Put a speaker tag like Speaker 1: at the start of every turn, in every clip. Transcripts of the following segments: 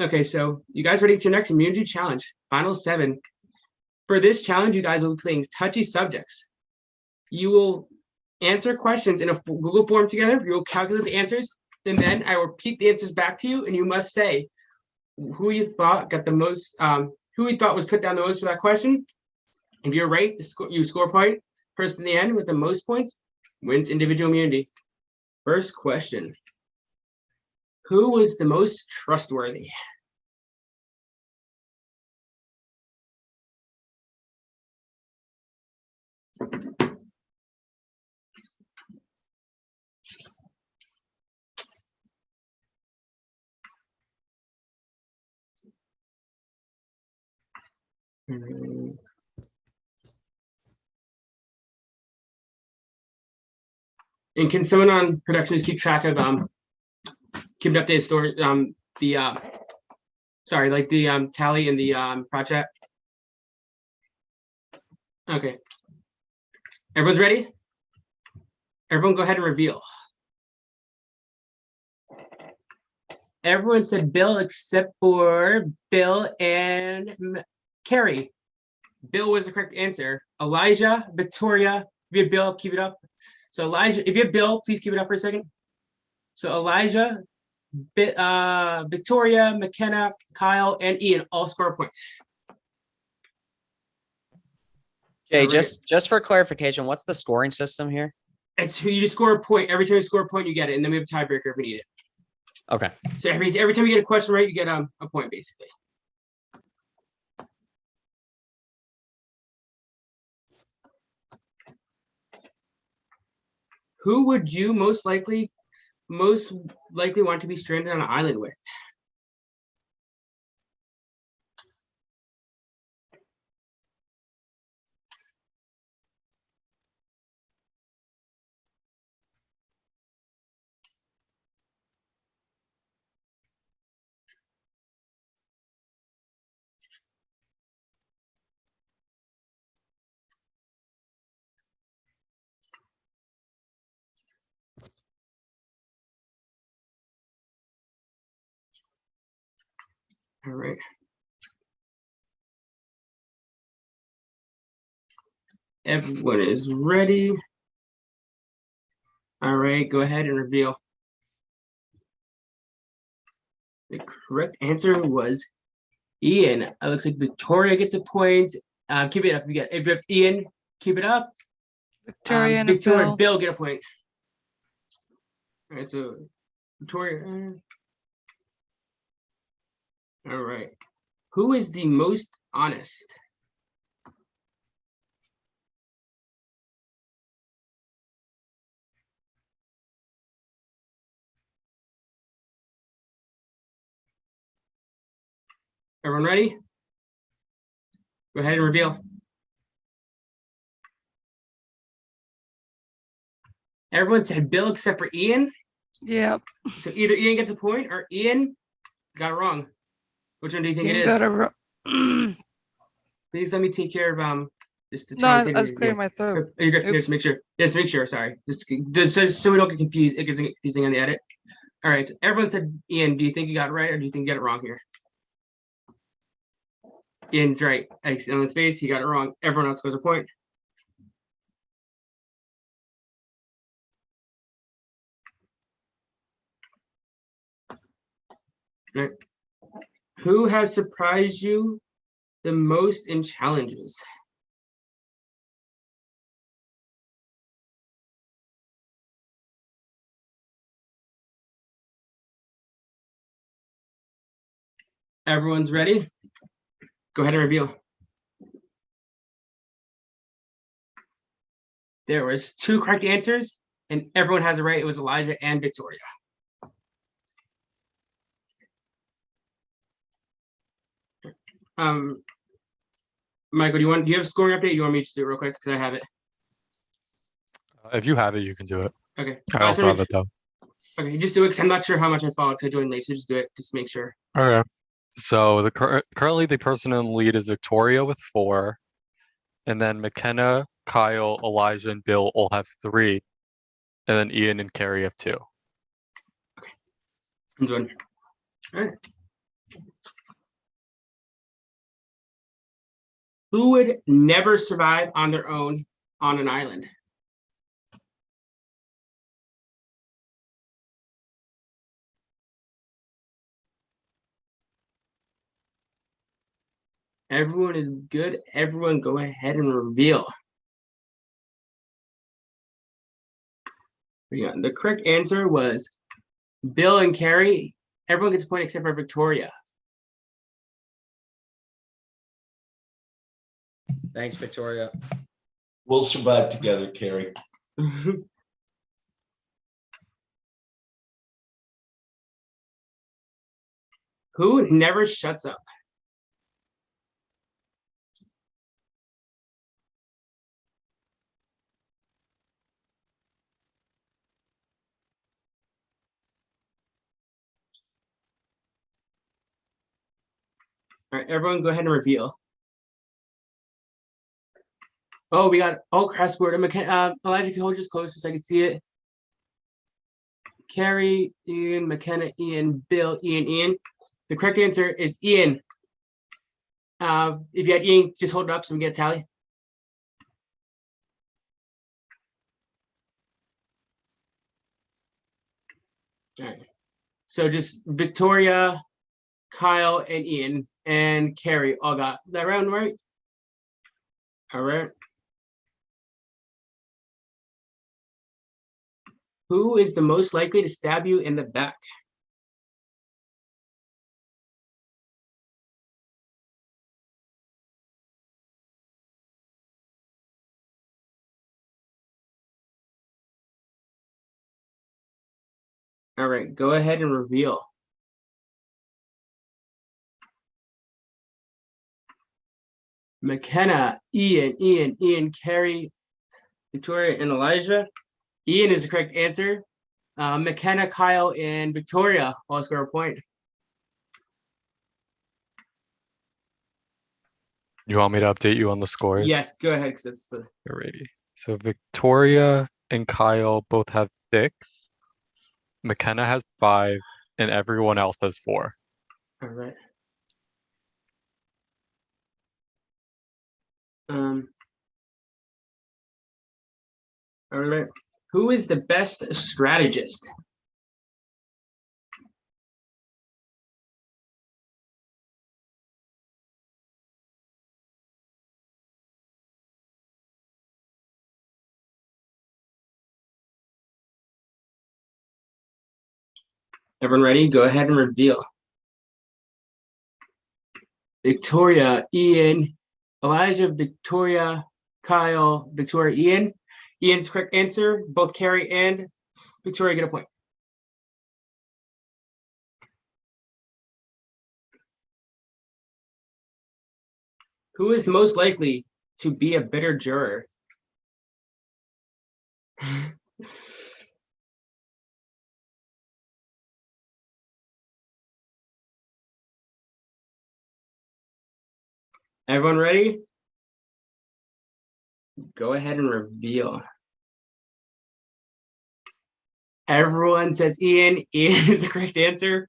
Speaker 1: Okay, so you guys ready to next immunity challenge, final 7. For this challenge, you guys will be playing touchy subjects. You will answer questions in a Google form together. You will calculate the answers, and then I will repeat the answers back to you, and you must say who you thought got the most, who you thought was put down the most for that question. If you're right, you score a point. Person in the end with the most points wins individual immunity. First question. Who was the most trustworthy? And can someone on production just keep track of keep an updated story the tally in the prod chat? Okay. Everyone's ready? Everyone go ahead and reveal. Everyone said Bill except for Bill and Carrie. Bill was the correct answer. Elijah, Victoria, if you have Bill, keep it up. So Elijah, if you have Bill, please keep it up for a second. So Elijah, Victoria, McKenna, Kyle, and Ian all score points.
Speaker 2: Jay, just for clarification, what's the scoring system here?
Speaker 1: It's you just score a point. Every time you score a point, you get it, and then we have a tiebreaker if we need it.
Speaker 2: Okay.
Speaker 1: So every time you get a question right, you get a point basically. Who would you most likely want to be stranded on an island with? All right. Everyone is ready. All right, go ahead and reveal. The correct answer was Ian. It looks like Victoria gets a point. Keep it up. If you have Ian, keep it up.
Speaker 3: Victoria and
Speaker 1: Bill get a point. All right, so Victoria. All right. Who is the most honest? Everyone ready? Go ahead and reveal. Everyone said Bill except for Ian.
Speaker 3: Yep.
Speaker 1: So either Ian gets a point or Ian got it wrong. Which one do you think it is? Please let me take care of just to try
Speaker 3: I was clearing my throat.
Speaker 1: You got just make sure. Yes, make sure. Sorry, so we don't get confused. It gets confusing on the edit. All right. Everyone said Ian. Do you think you got it right, or do you think you got it wrong here? Ian's right. On his face, he got it wrong. Everyone else goes a point. All right. Who has surprised you the most in challenges? Everyone's ready? Go ahead and reveal. There was 2 correct answers, and everyone has it right. It was Elijah and Victoria. Michael, do you have a scoring update? You want me to do it real quick because I have it.
Speaker 4: If you have it, you can do it.
Speaker 1: Okay.
Speaker 4: I also have it though.
Speaker 1: Okay, just do it because I'm not sure how much I followed because I joined late. So just do it, just make sure.
Speaker 4: Okay. So currently the person in the lead is Victoria with 4, and then McKenna, Kyle, Elijah, and Bill all have 3, and then Ian and Carrie have 2.
Speaker 1: Okay. I'm doing. All right. Who would never survive on their own on an island? Everyone is good. Everyone go ahead and reveal. Yeah, the correct answer was Bill and Carrie. Everyone gets a point except for Victoria.
Speaker 2: Thanks, Victoria.
Speaker 5: We'll survive together, Carrie.
Speaker 1: Who never shuts up? All right, everyone go ahead and reveal. Oh, we got cross word. Elijah, can you hold just closer so I can see it? Carrie, Ian, McKenna, Ian, Bill, Ian. The correct answer is Ian. If you had Ian, just hold it up so we get a tally. All right. So just Victoria, Kyle, and Ian, and Carrie all got that round right. All right. Who is the most likely to stab you in the back? All right, go ahead and reveal. McKenna, Ian, Carrie, Victoria, and Elijah. Ian is the correct answer. McKenna, Kyle, and Victoria all score a point.
Speaker 4: You want me to update you on the scores?
Speaker 1: Yes, go ahead, because it's the
Speaker 4: Alrighty. So Victoria and Kyle both have 6. McKenna has 5, and everyone else has 4.
Speaker 1: all right. All right. Who is the best strategist? Everyone ready? Go ahead and reveal. Victoria, Ian, Elijah, Victoria, Kyle, Victoria, Ian. Ian's correct answer. Both Carrie and Victoria get a point. Who is most likely to be a bitter juror? Everyone ready? Go ahead and reveal. Everyone says Ian. Ian is the correct answer.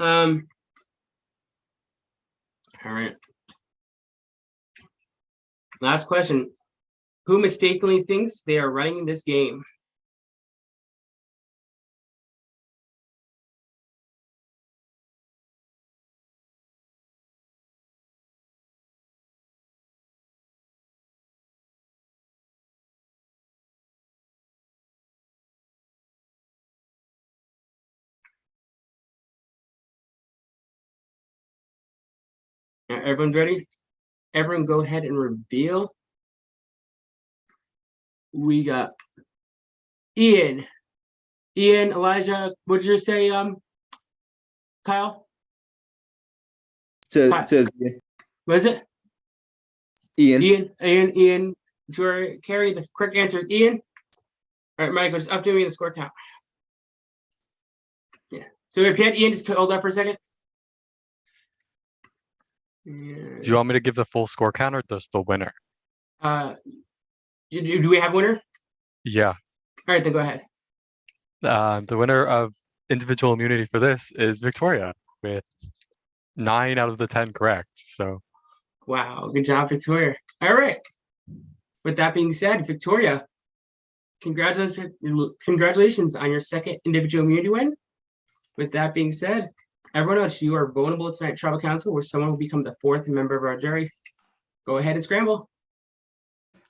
Speaker 1: All right. Last question. Who mistakenly thinks they are running this game? Everyone's ready? Everyone go ahead and reveal. We got Ian. Elijah, what did you say, Kyle? Hi.
Speaker 6: Says
Speaker 1: What is it?
Speaker 6: Ian.
Speaker 1: Ian, Carrie, the correct answer is Ian. All right, Michael, just update me the score count. Yeah. So if you had Ian, just hold that for a second.
Speaker 4: Do you want me to give the full score count or just the winner?
Speaker 1: Do we have a winner?
Speaker 4: Yeah.
Speaker 1: All right, then go ahead.
Speaker 4: The winner of individual immunity for this is Victoria with 9 out of the 10 correct. So
Speaker 1: Wow, good job, Victoria. All right. With that being said, Victoria, congratulations on your second individual immunity win. With that being said, everyone else, you are vulnerable tonight, Tribal Council, where someone will become the fourth member of our jury. Go ahead and scramble.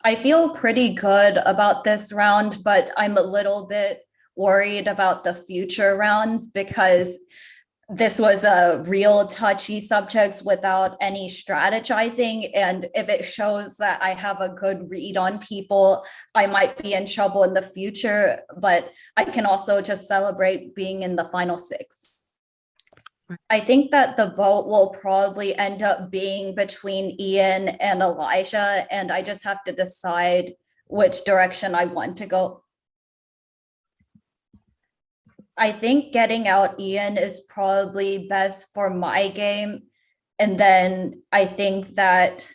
Speaker 7: I feel pretty good about this round, but I'm a little bit worried about the future rounds because this was a real touchy subject without any strategizing. And if it shows that I have a good read on people, I might be in trouble in the future, but I can also just celebrate being in the final 6. I think that the vote will probably end up being between Ian and Elijah, and I just have to decide which direction I want to go. I think getting out Ian is probably best for my game. And then I think that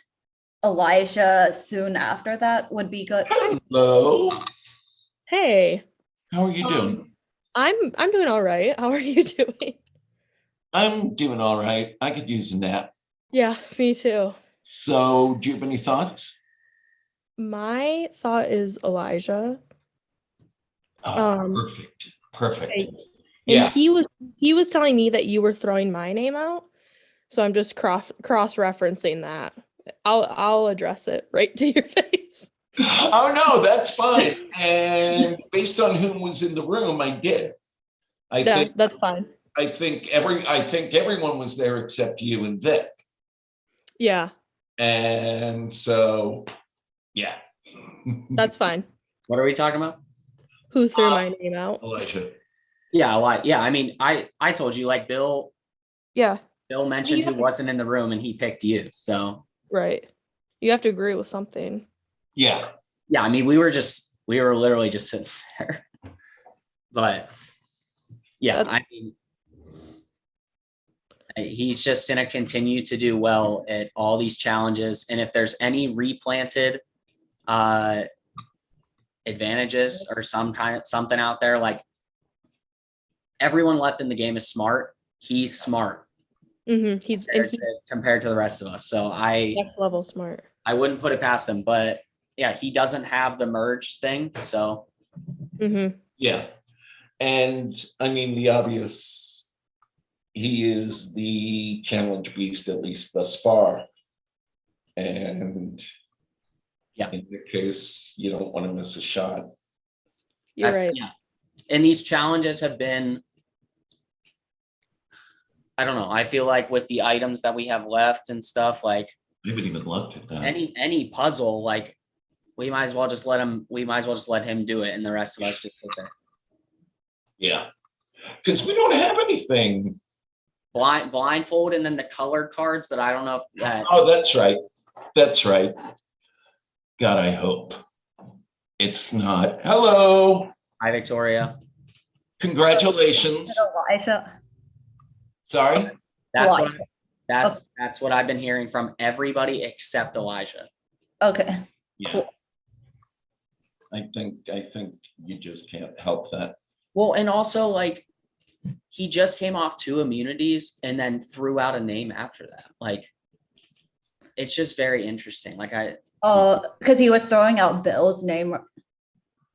Speaker 7: Elijah soon after that would be good.
Speaker 5: Hello.
Speaker 8: Hey,
Speaker 5: How are you doing?
Speaker 8: I'm doing all right. How are you doing?
Speaker 5: I'm doing all right. I could use a nap.
Speaker 8: Yeah, me too.
Speaker 5: So, do you have any thoughts?
Speaker 8: My thought is Elijah.
Speaker 5: Oh, perfect. Perfect.
Speaker 8: And
Speaker 5: Yeah.
Speaker 8: he was telling me that you were throwing my name out. So I'm just cross-referencing that. I'll address it right to your face.
Speaker 5: Oh no, that's fine. And based on who was in the room, I did.
Speaker 8: That's fine.
Speaker 5: I think everyone was there except you and Vic.
Speaker 8: Yeah,
Speaker 5: And so, yeah.
Speaker 8: that's fine.
Speaker 2: What are we talking about?
Speaker 8: Who threw my name out?
Speaker 5: Elijah.
Speaker 2: Yeah, I mean, I told you, like, Bill
Speaker 8: Yeah,
Speaker 2: mentioned who wasn't in the room and he picked you. So
Speaker 8: right. You have to agree with something.
Speaker 5: Yeah.
Speaker 2: yeah, I mean, we were literally just sitting there. But yeah, I mean, he's just going to continue to do well at all these challenges. And if there's any replanted advantages or something out there, like, everyone left in the game is smart. He's smart.
Speaker 8: Mm-hmm. He's
Speaker 2: compared to the rest of us. So
Speaker 8: next level smart.
Speaker 2: I wouldn't put it past him, but yeah, he doesn't have the merge thing. So
Speaker 8: Mm-hmm.
Speaker 5: Yeah. And I mean, the obvious, he is the challenge beast, at least thus far. And
Speaker 2: yeah,
Speaker 5: in the case, you don't want to miss a shot.
Speaker 8: You're right.
Speaker 2: Yeah. And these challenges have been, I don't know. I feel like with the items that we have left and stuff, like,
Speaker 5: I haven't even looked at that.
Speaker 2: any puzzle, like, we might as well just let him do it, and the rest of us just sit there.
Speaker 5: Yeah. Because we don't have anything.
Speaker 2: Blindfold and then the colored cards, but I don't know if that.
Speaker 5: Oh, that's right. That's right. God, I hope it's not. Hello.
Speaker 2: Hi, Victoria.
Speaker 5: Congratulations.
Speaker 7: Elijah.
Speaker 5: Sorry.
Speaker 2: That's what I've been hearing from everybody except Elijah.
Speaker 7: Okay.
Speaker 5: Yeah.
Speaker 7: Cool.
Speaker 5: I think you just can't help that.
Speaker 2: Well, and also, like, he just came off 2 immunities and then threw out a name after that. Like, it's just very interesting. Like,
Speaker 7: Because he was throwing out Bill's name.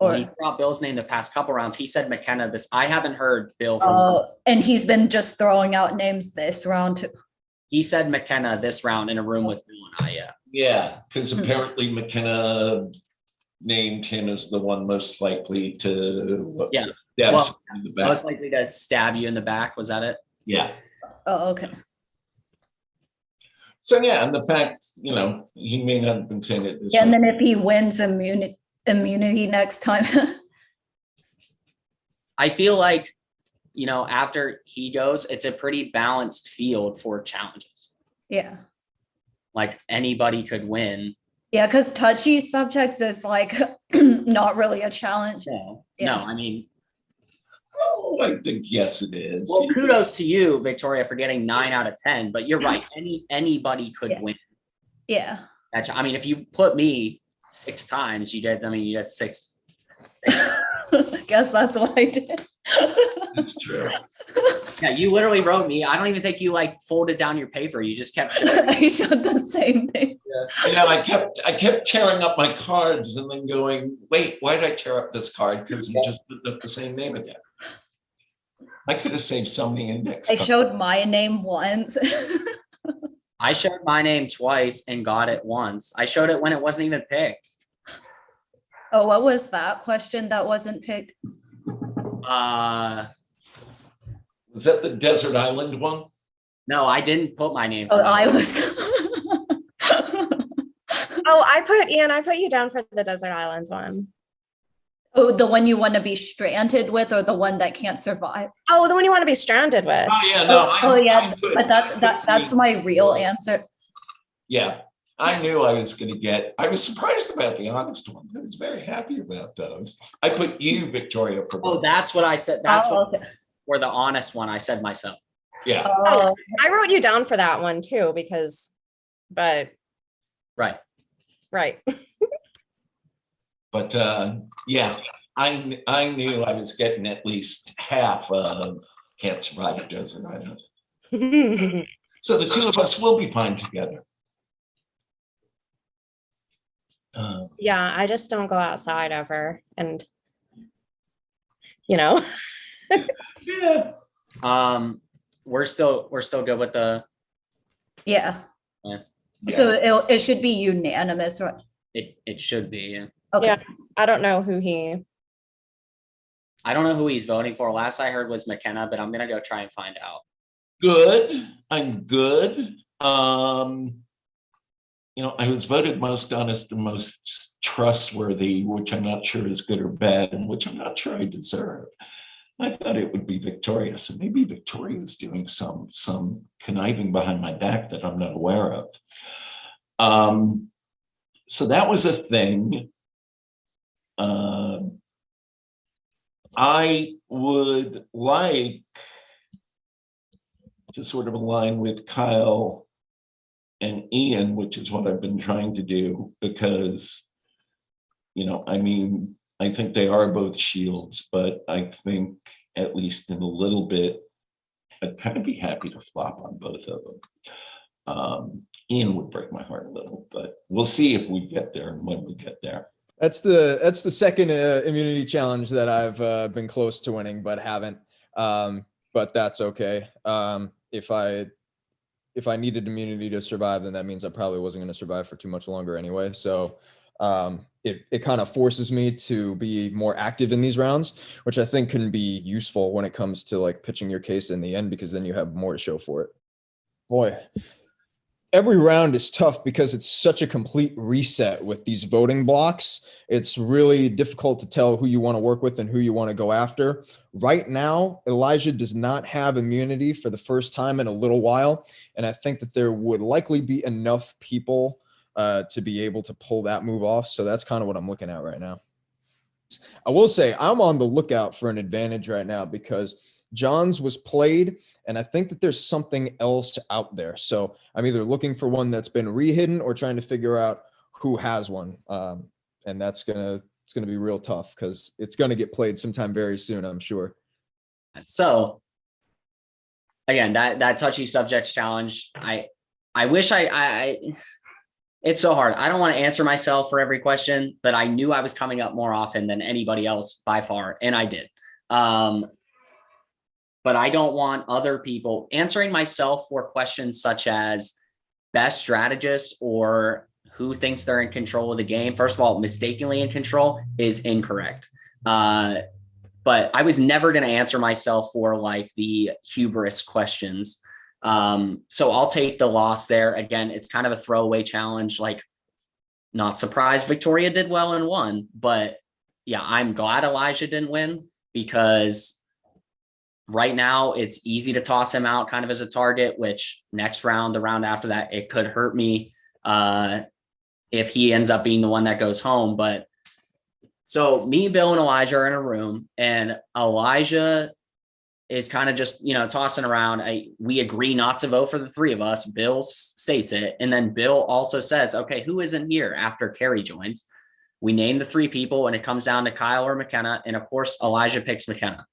Speaker 2: he threw out Bill's name the past couple rounds. He said McKenna. I haven't heard Bill from.
Speaker 7: And he's been just throwing out names this round too.
Speaker 2: He said McKenna this round in a room with Bill and I. Yeah.
Speaker 5: Yeah, because apparently McKenna named him as the one most likely to.
Speaker 2: Yeah.
Speaker 5: Well, in the back.
Speaker 2: Most likely to stab you in the back. Was that it?
Speaker 5: Yeah.
Speaker 7: Oh, okay.
Speaker 5: So yeah, and the fact, he may not have been saying it.
Speaker 7: Yeah, and then if he wins immunity next time.
Speaker 2: I feel like, after he goes, it's a pretty balanced field for challenges.
Speaker 7: Yeah.
Speaker 2: Like, anybody could win.
Speaker 7: Yeah, because touchy subjects is like not really a challenge.
Speaker 2: No,
Speaker 7: Yeah.
Speaker 2: I mean.
Speaker 5: Oh, I think yes, it is.
Speaker 2: Well, kudos to you, Victoria, for getting 9 out of 10. But you're right. Anybody could win.
Speaker 7: Yeah.
Speaker 2: I mean, if you put me 6 times, you get 6.
Speaker 7: I guess that's what I did.
Speaker 5: That's true.
Speaker 2: Yeah, you literally wrote me. I don't even think you like folded down your paper. You just kept showing.
Speaker 7: I showed the same thing.
Speaker 5: I kept tearing up my cards and then going, wait, why did I tear up this card? Because he just put up the same name again. I could have saved so many index
Speaker 7: I
Speaker 5: cards.
Speaker 7: showed my name once.
Speaker 2: I showed my name twice and got it once. I showed it when it wasn't even picked.
Speaker 7: Oh, what was that question that wasn't picked?
Speaker 2: Uh,
Speaker 5: Was that the desert island one?
Speaker 2: no, I didn't put my name.
Speaker 7: Oh,
Speaker 2: for that.
Speaker 7: I was.
Speaker 9: Oh, Ian, I put you down for the desert islands one.
Speaker 7: Oh, the one you want to be stranded with, or the one that can't survive?
Speaker 9: Oh, the one you want to be stranded with.
Speaker 5: Oh yeah, no.
Speaker 7: But that's my real answer.
Speaker 5: Yeah, I knew I was going to get. I was surprised about the honest one. I was very happy about those. I put you, Victoria, for
Speaker 2: Oh,
Speaker 5: both.
Speaker 2: that's what I said. That's
Speaker 7: Oh,
Speaker 2: what, or the honest one I said myself.
Speaker 5: Yeah,
Speaker 7: Oh,
Speaker 9: I wrote you down for that one too, but
Speaker 2: Right.
Speaker 9: right.
Speaker 5: but yeah, I knew I was getting at least half of Can't Survive a Desert Island. So the two of us will be fine together.
Speaker 9: Yeah, I just don't go outside ever. And yeah.
Speaker 2: We're still good with the.
Speaker 7: yeah.
Speaker 2: Yeah.
Speaker 7: So it should be unanimous, right?
Speaker 2: It should be. Yeah.
Speaker 7: Okay.
Speaker 9: Yeah. I don't know who he.
Speaker 2: I don't know who he's voting for. Last I heard was McKenna, but I'm gonna go try and find out.
Speaker 5: Good. I'm good. I was voted most honest and most trustworthy, which I'm not sure is good or bad, and which I'm not sure I deserve. I thought it would be Victoria. So maybe Victoria's doing some conniving behind my back that I'm not aware of. So that was a thing. I would like to sort of align with Kyle and Ian, which is what I've been trying to do, because, I think they are both shields, but I think at least in a little bit, I'd kind of be happy to flop on both of them. Ian would break my heart a little, but we'll see if we get there and when we get there.
Speaker 6: That's the second immunity challenge that I've been close to winning, but haven't. But that's okay. If I needed immunity to survive, then that means I probably wasn't going to survive for too much longer anyway. So it kind of forces me to be more active in these rounds, which I think can be useful when it comes to like pitching your case in the end, because then you have more to show for it. Boy, every round is tough because it's such a complete reset with these voting blocks. It's really difficult to tell who you want to work with and who you want to go after. Right now, Elijah does not have immunity for the first time in a little while. And I think that there would likely be enough people to be able to pull that move off. So that's kind of what I'm looking at right now. I will say I'm on the lookout for an advantage right now because John's was played, and I think that there's something else out there. So I'm either looking for one that's been rehidden or trying to figure out who has one. And it's gonna be real tough because it's gonna get played sometime very soon, I'm sure.
Speaker 2: So again, that touchy subjects challenge, I wish it's so hard. I don't want to answer myself for every question, but I knew I was coming up more often than anybody else by far, and I did. But I don't want other people answering myself for questions such as best strategist or who thinks they're in control of the game. First of all, mistakenly in control is incorrect. But I was never going to answer myself for like the hubris questions. So I'll take the loss there. Again, it's kind of a throwaway challenge. Like, not surprised Victoria did well and won, but yeah, I'm glad Elijah didn't win because right now it's easy to toss him out kind of as a target, which next round, the round after that, it could hurt me if he ends up being the one that goes home. But so me, Bill, and Elijah are in a room, and Elijah is kind of just, tossing around. We agree not to vote for the three of us. Bill states it. And then Bill also says, okay, who isn't here after Carrie joins? We name the three people, and it comes down to Kyle or McKenna. And of course, Elijah picks McKenna.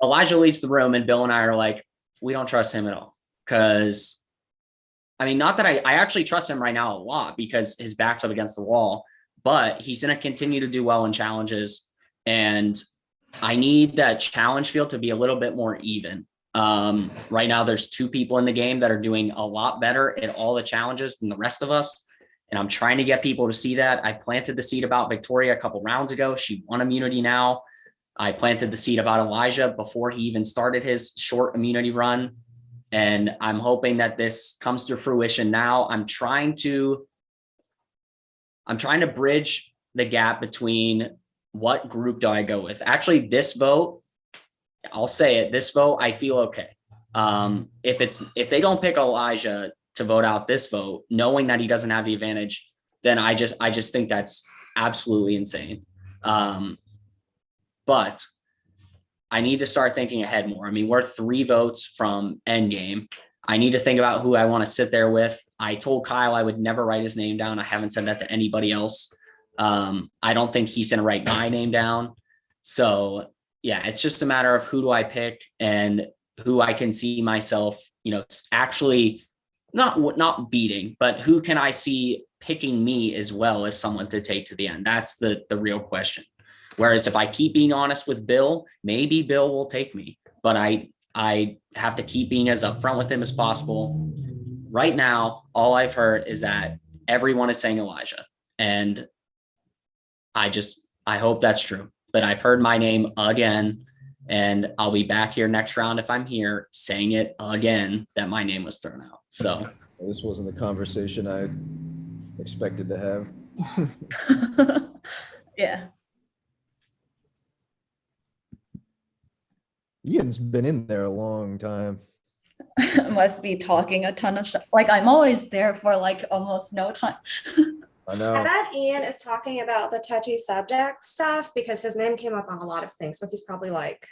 Speaker 2: Elijah leaves the room and Bill and I are like, we don't trust him at all. Because, I mean, not that I actually trust him right now a lot because his back's up against the wall, but he's going to continue to do well in challenges. And I need that challenge field to be a little bit more even. Right now, there's 2 people in the game that are doing a lot better at all the challenges than the rest of us. And I'm trying to get people to see that. I planted the seed about Victoria a couple rounds ago. She won immunity now. I planted the seed about Elijah before he even started his short immunity run. And I'm hoping that this comes to fruition now. I'm trying to bridge the gap between what group do I go with. Actually, this vote, I'll say it, this vote, I feel okay. If they don't pick Elijah to vote out this vote, knowing that he doesn't have the advantage, then I just think that's absolutely insane. But I need to start thinking ahead more. I mean, we're 3 votes from endgame. I need to think about who I want to sit there with. I told Kyle I would never write his name down. I haven't said that to anybody else. I don't think he's going to write my name down. So yeah, it's just a matter of who do I pick and who I can see myself, actually not beating, but who can I see picking me as well as someone to take to the end? That's the real question. Whereas if I keep being honest with Bill, maybe Bill will take me, but I have to keep being as upfront with him as possible. Right now, all I've heard is that everyone is saying Elijah, and I hope that's true, but I've heard my name again, and I'll be back here next round if I'm here saying it again that my name was thrown out. So
Speaker 6: This wasn't the conversation I expected to have.
Speaker 7: Yeah.
Speaker 6: Ian's been in there a long time.
Speaker 7: Must be talking a ton of stuff. Like I'm always there for like almost no time.
Speaker 6: I
Speaker 10: I
Speaker 6: know.
Speaker 10: bet Ian is talking about the touchy subject stuff because his name came up on a lot of things. So he's probably like,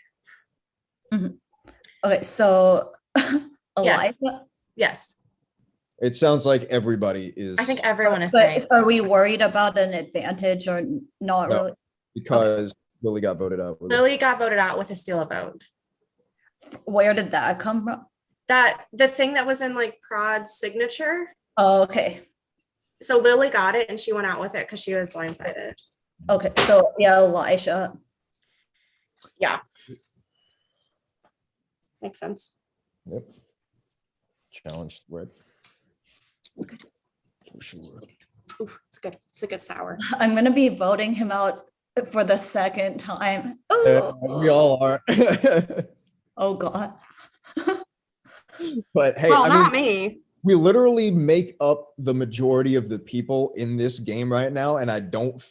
Speaker 7: Okay, so
Speaker 10: Yes.
Speaker 7: Elijah,
Speaker 10: yes,
Speaker 6: It sounds like everybody is.
Speaker 10: I think everyone is saying.
Speaker 7: but are we worried about an advantage or not
Speaker 6: No.
Speaker 7: really?
Speaker 6: Because Lily got voted out. with it.
Speaker 10: Lily got voted out with a steal a vote.
Speaker 7: Where did that come from?
Speaker 10: That the thing that was in like Prod's signature.
Speaker 7: Oh, okay.
Speaker 10: So Lily got it and she went out with it because she was blindsided.
Speaker 7: Okay, so yeah, Elijah.
Speaker 10: Yeah. Makes sense.
Speaker 6: Yep. Challenged red.
Speaker 10: It's good.
Speaker 6: For sure.
Speaker 10: Ooh, it's good. It's a good sour.
Speaker 7: I'm gonna be voting him out for the second time.
Speaker 6: We all are.
Speaker 7: Oh God.
Speaker 6: But hey,
Speaker 10: Well,
Speaker 6: I
Speaker 10: not
Speaker 6: mean,
Speaker 10: me.
Speaker 6: we literally make up the majority of the people in this game right now, and I don't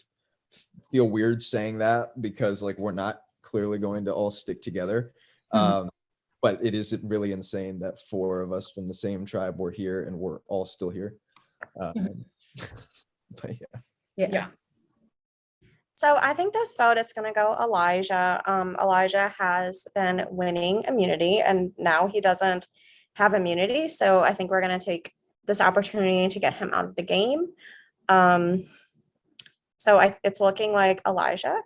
Speaker 6: feel weird saying that because like we're not clearly going to all stick together. But it is really insane that 4 of us from the same tribe were here and we're all still here. But yeah.
Speaker 10: Yeah. So I think this vote is going to go Elijah. Elijah has been winning immunity and now he doesn't have immunity. So I think we're going to take this opportunity to get him out of the game. So it's looking like Elijah.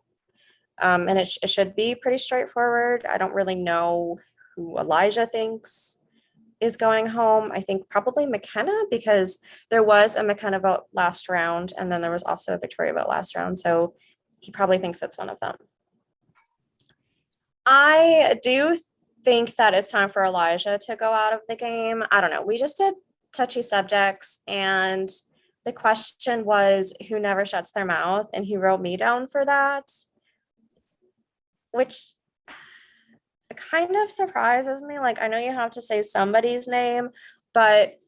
Speaker 10: And it should be pretty straightforward. I don't really know who Elijah thinks is going home. I think probably McKenna because there was a McKenna vote last round and then there was also a Victoria vote last round. So he probably thinks it's one of them. I do think that it's time for Elijah to go out of the game. I don't know. We just did touchy subjects and the question was who never shuts their mouth and he wrote me down for that, which kind of surprises me. Like, I know you have to say somebody's name, but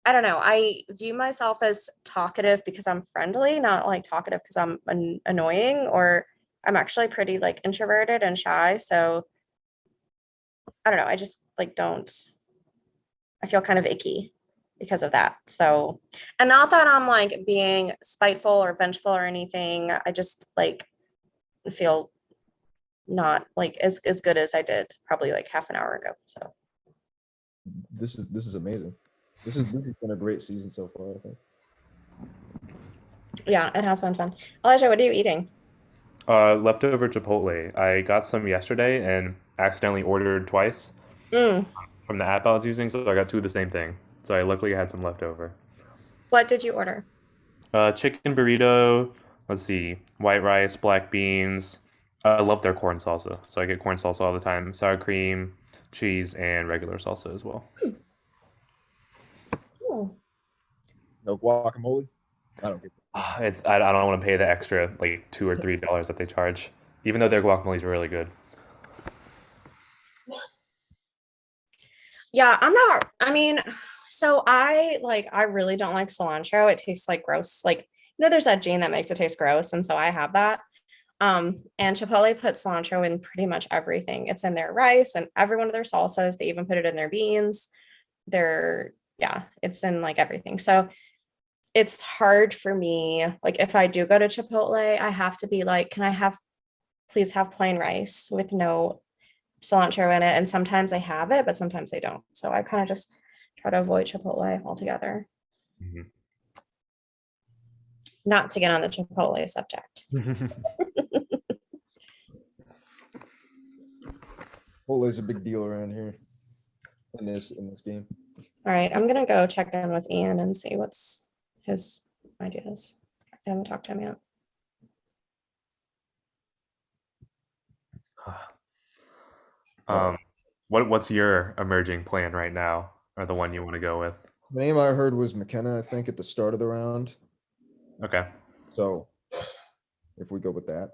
Speaker 10: I don't know. I view myself as talkative because I'm friendly, not like talkative because I'm annoying or I'm actually pretty like introverted and shy. So I don't know. I just like I feel kind of icky because of that. So, and not that I'm like being spiteful or vengeful or anything. I just like feel not like as good as I did probably like half an hour ago. So
Speaker 6: This is amazing. This has been a great season so far, I think.
Speaker 10: yeah, it has been fun. Elijah, what are you eating?
Speaker 11: Leftover Chipotle. I got some yesterday and accidentally ordered twice
Speaker 10: Mm.
Speaker 11: from the app I was using, so I got two of the same thing. So I luckily had some left over.
Speaker 10: What did you order?
Speaker 11: Chicken burrito. Let's see, white rice, black beans. I love their corn salsa, so I get corn salsa all the time. Sour cream, cheese, and regular salsa as well.
Speaker 10: Cool.
Speaker 6: No guacamole. I don't get.
Speaker 11: I don't want to pay the extra like $2 or $3 that they charge, even though their guacamole is really good.
Speaker 10: Yeah, I mean, so I really don't like cilantro. It tastes like gross. Like, there's that gene that makes it taste gross. And so I have that. And Chipotle put cilantro in pretty much everything. It's in their rice and every one of their salsas. They even put it in their beans. Yeah, it's in like everything. So it's hard for me. Like, if I do go to Chipotle, I have to be like, please have plain rice with no cilantro in it. And sometimes I have it, but sometimes I don't. So I kind of just try to avoid Chipotle altogether.
Speaker 11: Mhm.
Speaker 10: Not to get on the Chipotle subject.
Speaker 6: Chipotle is a big deal around here in this game.
Speaker 10: All right, I'm gonna go check in with Ian and see what's his ideas. I haven't talked to him yet.
Speaker 11: What's your emerging plan right now, or the one you want to go with?
Speaker 6: The name I heard was McKenna, I think, at the start of the round.
Speaker 11: Okay.
Speaker 6: So if we go with that.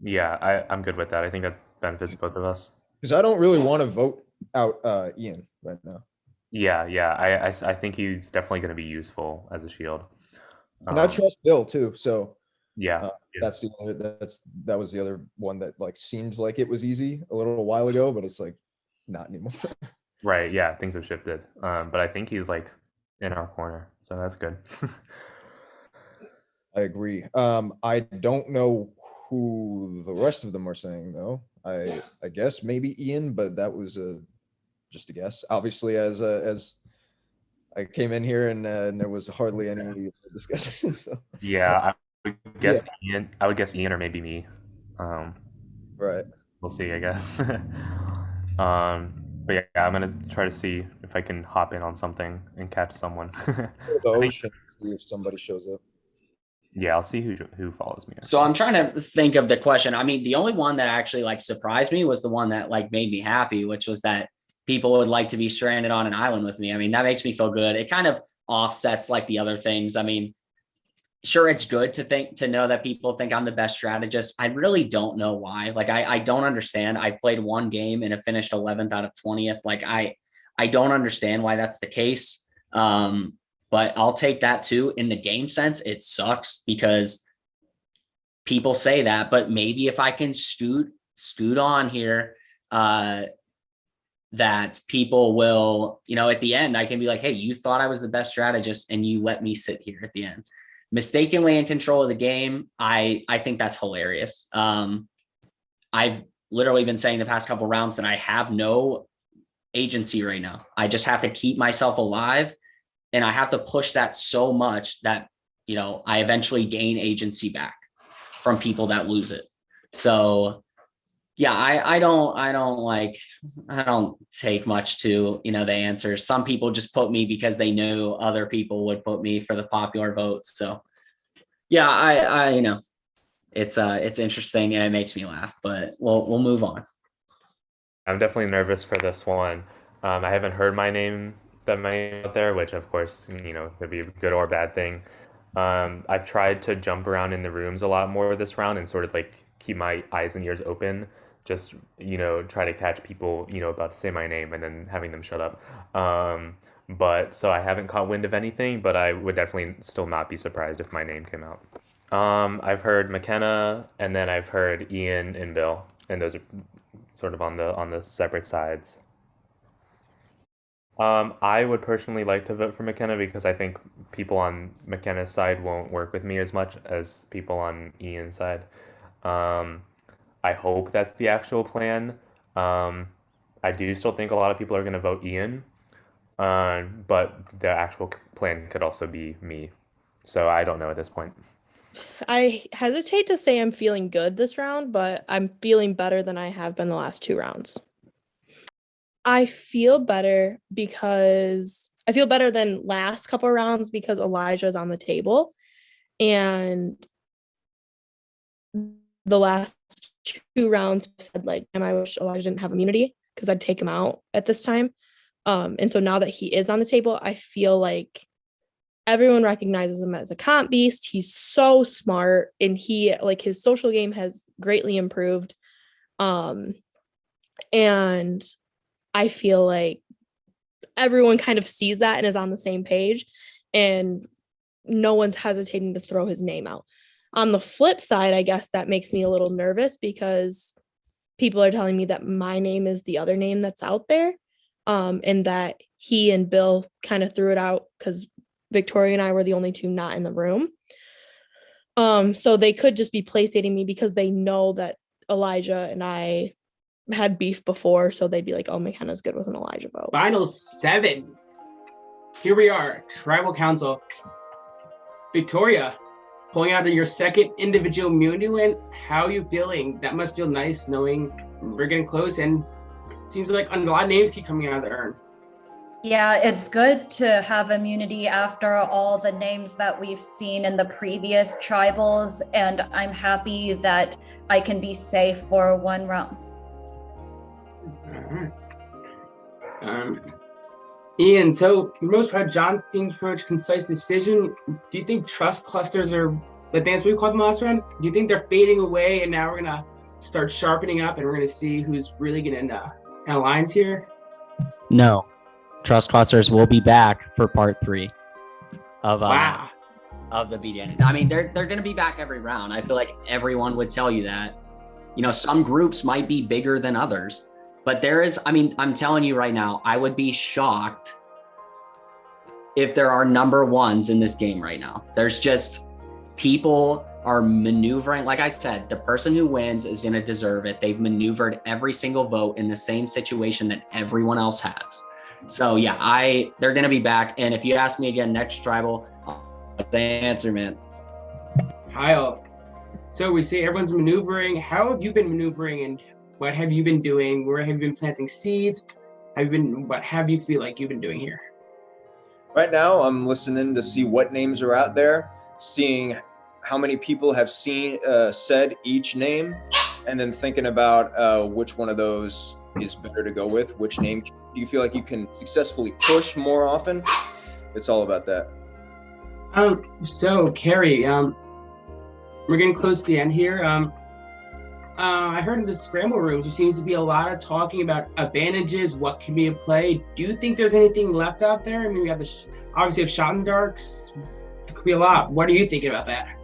Speaker 11: Yeah, I'm good with that. I think that benefits both of us.
Speaker 6: Because I don't really want to vote out Ian right now.
Speaker 11: Yeah. I think he's definitely going to be useful as a shield.
Speaker 6: And I trust Bill too. So
Speaker 11: yeah,
Speaker 6: that was the other one that like seems like it was easy a little while ago, but it's like not anymore.
Speaker 11: Right. Yeah, things have shifted. But I think he's like in our corner, so that's good.
Speaker 6: I agree. I don't know who the rest of them are saying though. I guess maybe Ian, but that was just a guess. Obviously, as I came in here and there was hardly any discussion. So
Speaker 11: yeah, I would guess Ian. I would guess Ian or maybe me.
Speaker 6: Right.
Speaker 11: We'll see, I guess. But yeah, I'm gonna try to see if I can hop in on something and catch someone.
Speaker 6: The ocean, see if somebody shows up.
Speaker 11: Yeah, I'll see who follows me.
Speaker 2: So I'm trying to think of the question. I mean, the only one that actually like surprised me was the one that like made me happy, which was that people would like to be stranded on an island with me. I mean, that makes me feel good. It kind of offsets like the other things. I mean, sure, it's good to know that people think I'm the best strategist. I really don't know why. Like, I don't understand. I played one game and it finished 11th out of 20th. Like, I don't understand why that's the case. But I'll take that too. In the game sense, it sucks because people say that, but maybe if I can scoot on here, that people will, at the end, I can be like, hey, you thought I was the best strategist and you let me sit here at the end. Mistakenly in control of the game, I think that's hilarious. I've literally been saying the past couple rounds that I have no agency right now. I just have to keep myself alive, and I have to push that so much that I eventually gain agency back from people that lose it. So yeah, I don't take much to the answers. Some people just put me because they knew other people would put me for the popular votes. So yeah, I it's interesting and it makes me laugh, but we'll move on.
Speaker 11: I'm definitely nervous for this one. I haven't heard my name out there, which of course could be a good or bad thing. I've tried to jump around in the rooms a lot more this round and sort of like keep my eyes and ears open, just try to catch people about to say my name and then having them shut up. But so I haven't caught wind of anything, but I would definitely still not be surprised if my name came out. I've heard McKenna, and then I've heard Ian and Bill, and those are sort of on the separate sides. I would personally like to vote for McKenna because I think people on McKenna's side won't work with me as much as people on Ian's side. I hope that's the actual plan. I do still think a lot of people are going to vote Ian, but the actual plan could also be me. So I don't know at this point.
Speaker 8: I hesitate to say I'm feeling good this round, but I'm feeling better than I have been the last 2 rounds. I feel better than last couple rounds because Elijah's on the table. And the last 2 rounds said like, and I wish Elijah didn't have immunity because I'd take him out at this time. And so now that he is on the table, I feel like everyone recognizes him as a comp beast. He's so smart, and he like his social game has greatly improved. And I feel like everyone kind of sees that and is on the same page, and no one's hesitating to throw his name out. On the flip side, I guess that makes me a little nervous because people are telling me that my name is the other name that's out there, and that he and Bill kind of threw it out because Victoria and I were the only 2 not in the room. So they could just be placating me because they know that Elijah and I had beef before, so they'd be like, oh, McKenna's good with an Elijah vote.
Speaker 1: Final 7. Here we are, Tribal Council. Victoria, pulling out of your second individual immunity win. How are you feeling? That must feel nice knowing we're getting close, and seems like a lot of names keep coming out of the urn.
Speaker 7: Yeah, it's good to have immunity after all the names that we've seen in the previous tribals, and I'm happy that I can be safe for 1 round.
Speaker 1: All right. Ian, so for the most part, John seems pretty much concise decision. Do you think trust clusters are the dance we called them last round? Do you think they're fading away and now we're gonna start sharpening up and we're gonna see who's really gonna lines here?
Speaker 2: No, trust clusters will be back for part 3 of
Speaker 1: Wow.
Speaker 2: of the BDN. I mean, they're going to be back every round. I feel like everyone would tell you that. You know, some groups might be bigger than others, but there is, I mean, I'm telling you right now, I would be shocked if there are number 1s in this game right now. There's just, people are maneuvering. Like I said, the person who wins is going to deserve it. They've maneuvered every single vote in the same situation that everyone else has. So yeah, they're going to be back. And if you ask me again next tribal, I'll say answer, man.
Speaker 1: Kyle, so we see everyone's maneuvering. How have you been maneuvering, and what have you been doing? Where have you been planting seeds? What have you feel like you've been doing here?
Speaker 6: Right now, I'm listening to see what names are out there, seeing how many people have said each name, and then thinking about which one of those is better to go with. Which name do you feel like you can successfully push more often? It's all about that.
Speaker 1: So Carrie, we're getting close to the end here. I heard in the scramble rooms, there seems to be a lot of talking about advantages, what can be in play. Do you think there's anything left out there? I mean, we have obviously have shot in darks. There could be a lot. What are you thinking about that?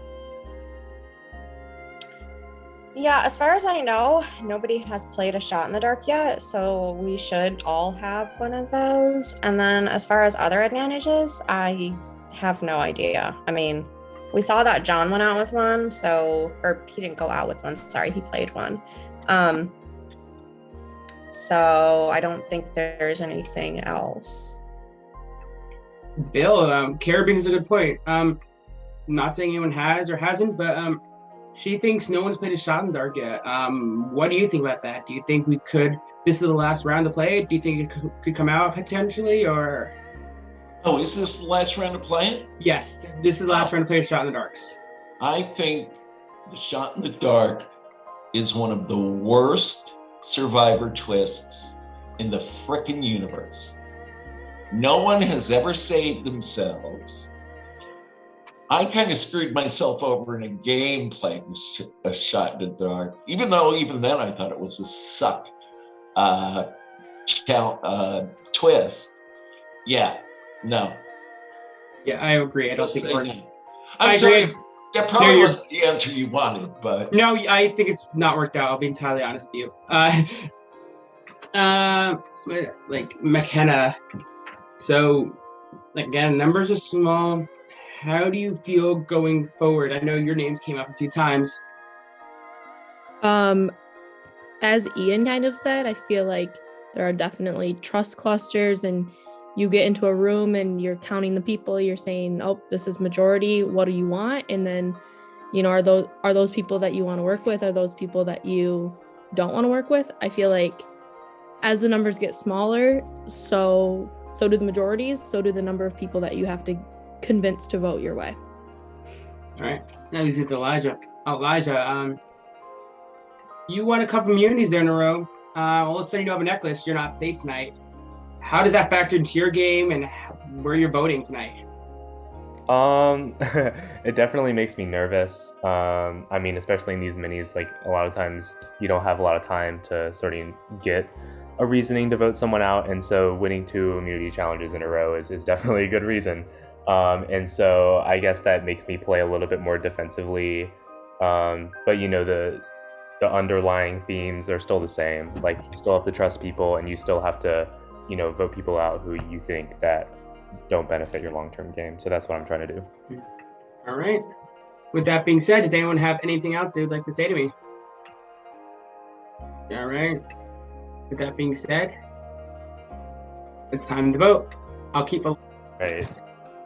Speaker 10: Yeah, as far as I know, nobody has played a shot in the dark yet, so we should all have one of those. And then as far as other advantages, I have no idea. I mean, we saw that John went out with one, or he didn't go out with one, sorry, he played one. So I don't think there's anything else.
Speaker 1: Bill, Caribbean is a good point. Not saying anyone has or hasn't, but she thinks no one's played a shot in the dark yet. What do you think about that? Do you think this is the last round to play it? Do you think it could come out potentially, or?
Speaker 5: Oh, is this the last round to play it?
Speaker 1: Yes, this is the last round to play a shot in the darks.
Speaker 5: I think the shot in the dark is one of the worst survivor twists in the frickin' universe. No one has ever saved themselves. I kind of screwed myself over in a game playing a shot in the dark, even though even then I thought it was a suck twist. Yeah, no.
Speaker 1: Yeah, I agree. I don't think we're.
Speaker 5: I'm sorry. That probably wasn't the answer you wanted, but
Speaker 1: no, I think it's not worked out. I'll be entirely honest with you. Like McKenna. So, again, numbers are small. How do you feel going forward? I know your names came up a few times.
Speaker 8: As Ian kind of said, I feel like there are definitely trust clusters, and you get into a room and you're counting the people, you're saying, oh, this is majority, what do you want? And then You know, are those people that you want to work with? Are those people that you don't want to work with? I feel like as the numbers get smaller, so do the majorities, so do the number of people that you have to convince to vote your way.
Speaker 1: All right. Now he's with Elijah. Elijah, you won a couple immunities there in a row. All of a sudden you don't have a necklace. You're not safe tonight. How does that factor into your game and where you're voting tonight?
Speaker 11: It definitely makes me nervous. I mean, especially in these minis, like a lot of times you don't have a lot of time to sort of get a reasoning to vote someone out. And so winning 2 immunity challenges in a row is definitely a good reason. And so I guess that makes me play a little bit more defensively. But you know, the underlying themes are still the same. Like you still have to trust people and you still have to, you know, vote people out who you think that don't benefit your long-term game. So that's what I'm trying to do.
Speaker 1: All right. With that being said, does anyone have anything else they would like to say to me? All right. With that being said, it's time to vote. I'll keep a...
Speaker 11: Right.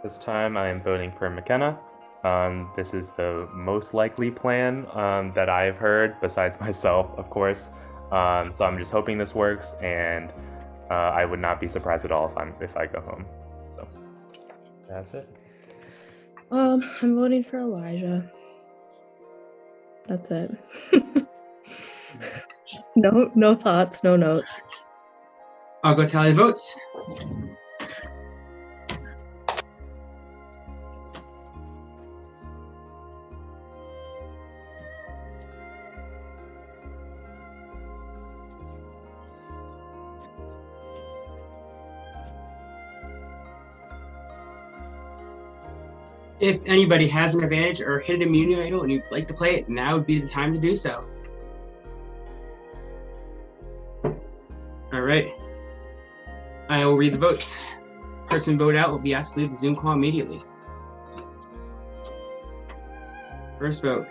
Speaker 11: This time I am voting for McKenna. This is the most likely plan that I've heard, besides myself, of course. So I'm just hoping this works, and I would not be surprised at all if I go home. So that's it.
Speaker 8: I'm voting for Elijah. That's it. No thoughts, no notes.
Speaker 1: I'll go tally the votes. If anybody has an advantage or hit an immunity idol and you'd like to play it, now would be the time to do so. All right. I will read the votes. Person voted out will be asked to leave the Zoom call immediately. First vote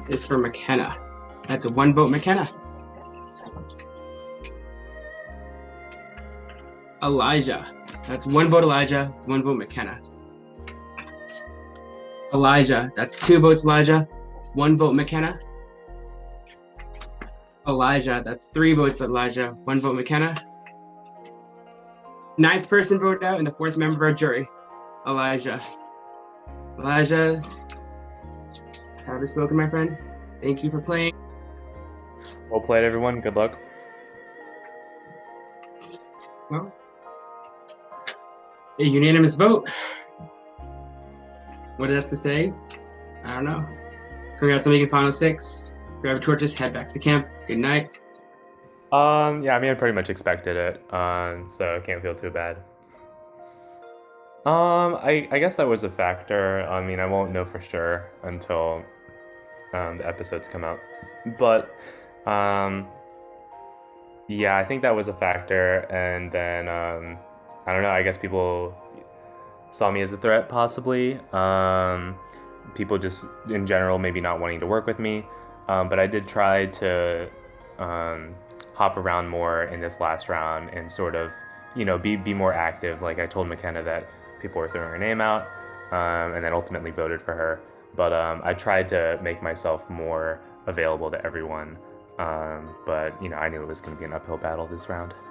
Speaker 1: is for McKenna. That's a 1 vote McKenna. Elijah. That's 1 vote Elijah, 1 vote McKenna. Elijah. That's 2 votes Elijah, 1 vote McKenna. Elijah. That's 3 votes Elijah, 1 vote McKenna. 9th person voted out and the 4th member of our jury, Elijah. Elijah, have you spoken, my friend? Thank you for playing.
Speaker 11: Well played, everyone. Good luck.
Speaker 1: Well, a unanimous vote. What does that to say? I don't know. Congrats on making Final 6. Grab your torches, head back to the camp. Good night.
Speaker 11: Yeah, I mean, I pretty much expected it, so I can't feel too bad. I guess that was a factor. I mean, I won't know for sure until the episodes come out. But yeah, I think that was a factor. And then I don't know. I guess people saw me as a threat, possibly. People just in general maybe not wanting to work with me. But I did try to hop around more in this last round and sort of, you know, be more active. Like I told McKenna that people were throwing her name out, and then ultimately voted for her. But I tried to make myself more available to everyone. But, you know, I knew it was going to be an uphill battle this round.